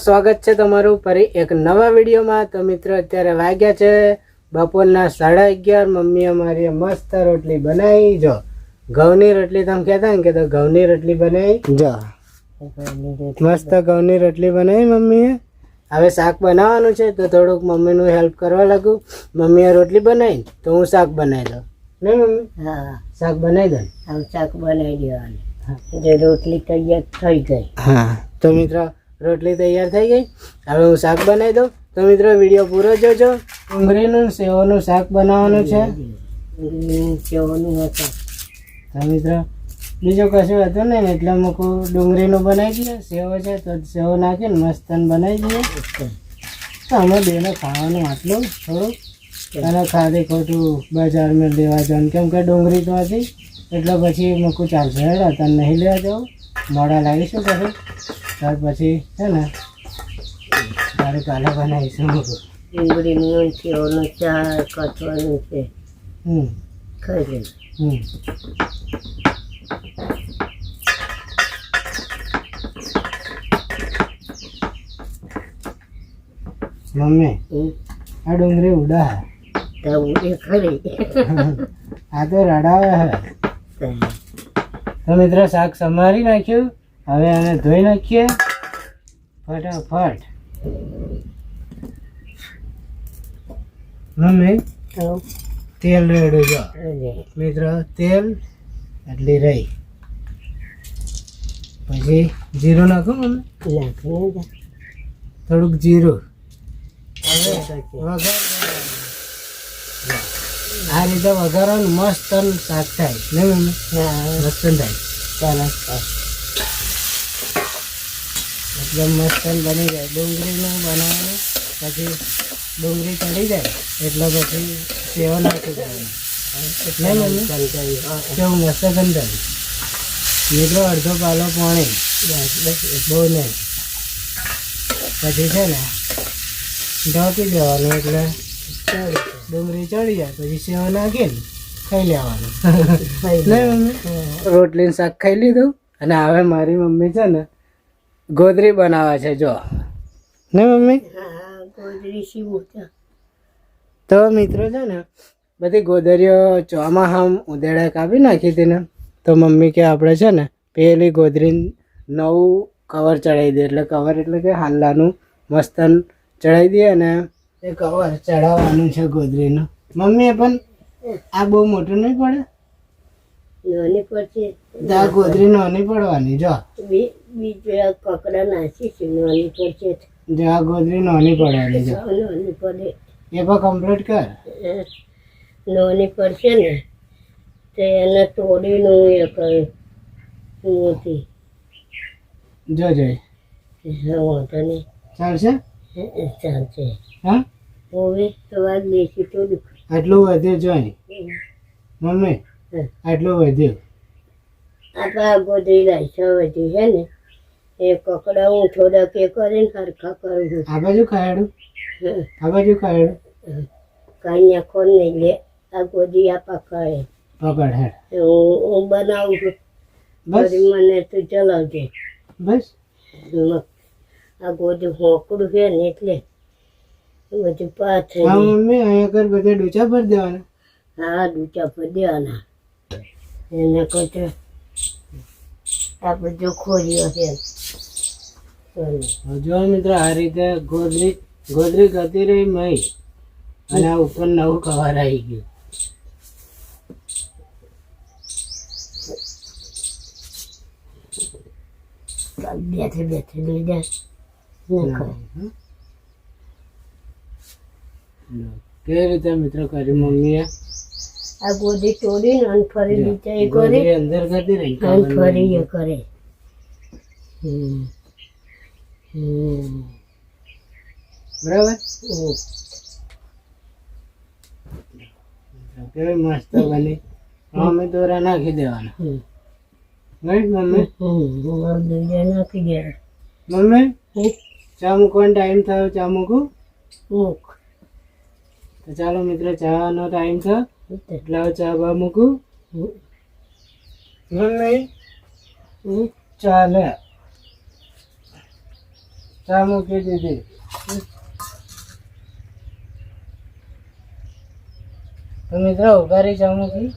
સ્વાગત છે તમારું ફરી એક નવા વિડીયોમાં। તો મિત્રો અત્યારે વાગ્યા છે બપોરના 11:30। મમ્મીએ મારી મસ્ત રોટલી બનાવી। જો ઘઉંની રોટલી તમે કહેતા ને કે તો ઘઉંની રોટલી બનાવી। જો મસ્ત ઘઉંની રોટલી બનાવી મમ્મીએ। હવે શાક બનાવવાનું છે તો થોડુંક મમ્મીનું હેલ્પ કરવા લાગુ। મમ્મીએ રોટલી બનાવી તો હું શાક બનાવી દઉં નહીં મમ્મી? હા, શાક બનાવી દઉં। આમ શાક બનાવી દેવાનું એટલે રોટલી તૈયાર થઈ ગઈ। હા તો મિત્રો રોટલી તૈયાર થઈ ગઈ। હવે હું શાક બનાવી દઉં। તો મિત્રો વિડીયો પૂરો જોજો। ડુંગળીનું સેવનું શાક બનાવવાનું છે। સેવનું હતું તો મિત્રો બીજું કશું હતું નહીં એટલે મૂકું ડુંગળીનું બનાવી દઈએ। સેવ છે તો સેવ નાખીને મસ્ત બનાવી દઈએ। તો અમે બેને ખાવાનું આટલું થોડું અને ખાધી ખોટું બજારમાં લેવા જવાનું કેમ કે ડુંગળી તો હતી એટલે પછી મૂકું ચાલશે હેડા તને નહીં લેવા જવું મોડા લાવીશું પછી ત્યાર પછી છે ને તારે કાલે બનાવીશું મૂકું ડુંગળીનું સેવનું શાક કચવાનું છે ખાઈ ગયું। મમ્મી આ ડુંગળી ઉડા તો ઉડે ખરી આ તો રડાવે હે। તો મિત્રો શાક સમારી નાખ્યું। હવે આને ધોઈ નાખીએ ફટાફટ। મમ્મી તેલ રેડું જો મિત્રો તેલ એટલી રહી પછી જીરું નાખો મમ્મી થોડુંક જીરું વઘાર આ રીતે વઘારવાનું મસ્ત શાક થાય નહીં મમ્મી? મસ્ત થાય ચાલો એકદમ મસ્ત બની જાય। ડુંગળીનું બનાવવાનું પછી ડુંગળી ચડી જાય એટલે પછી સેવ નાખી દેવાનું નહીં મમ્મી? કેવું મસ્ત ગંધાય મિત્રો અડધો પાલો પાણી બહુ નહીં પછી છે ને ઢોકી દેવાનું એટલે ડુંગળી ચડી જાય પછી સેવ નાખીને ખાઈ લેવાનું નહીં મમ્મી? રોટલીને શાક ખાઈ લીધું અને હવે મારી મમ્મી છે ને ગોદરી બનાવે છે જો નહીં મમ્મી? તો મિત્રો છે ને બધી ગોદરીઓ ચોમાહામ ઉધેડા કાપી નાખી હતી ને તો મમ્મી કે આપણે છે ને પેલી ગોદરી નવું કવર ચડાવી દે એટલે કવર એટલે કે હાલાનું મસ્તન ચડાવી દઈએ અને એ કવર ચડાવવાનું છે ગોદરીનું। મમ્મી પણ આ બહુ મોટું નહીં પડે? નાની પડશે આ ગોદરી નાની પડવાની જો બીજા કકડા નાખી છે નાની પડશે જો આ ગોદરી નાની પડવાની જો નાની પડે એ પણ કમ્પ્લીટ કર નાની પડશે ને તો એને તોડીનું એ કરે મોટી જો જય વાંધો નહીં ચાલશે ચાલશે। હા હવે તો આ દેશી થોડુંક આટલું વધ્યું જોઈ મમ્મી આટલું વધ્યું આપણા ગોદરી રાઈસા વધી છે ને એ કકડા હું થોડાક એ કરીને સરખા કરું છું। આ બાજુ ખાયડું આ બાજુ ખાયડું કાંઈ નાખો નહીં લે આ ગોદી આ પકડે પકડ હેડ હું બનાવું છું બસ મને તું ચલાવજે બસ આ ગોદી હોકડું છે ને એટલે બધું પાછ હા મમ્મી અહીંયા કર બધે ડૂચા ભરી દેવાના। હા ડૂચા પર દેવાના એને કહે આ બધું ખોર્યો છે જો મિત્રો આ રીતે ગોદરી ગતી રહી મહી અને આ ઉપર નવું કવર આવી ગયું। બેઠે બેઠે લઈ જાય કેવી રીતે મિત્રો કરી મમ્મીએ આ ગોદી તોડીને અને ફરી નીચે એ કરી અંદર ગતી રહી અને ફરી એ કરે બરાબર કેવી મસ્ત બની। મમ્મી દોરા નાખી દેવાના રાઈટ મમ્મી? નાખી દે મમ્મી ચા મૂકવાનો ટાઈમ થયો ચા મૂકું? મૂક તો ચાલો મિત્રો ચાનો ટાઈમ થયો એટલે ચા બા મૂકું મમ્મી ચાલે ચા મૂકી દીધી. તો મિત્રો ઉઘારી ચા મૂકી.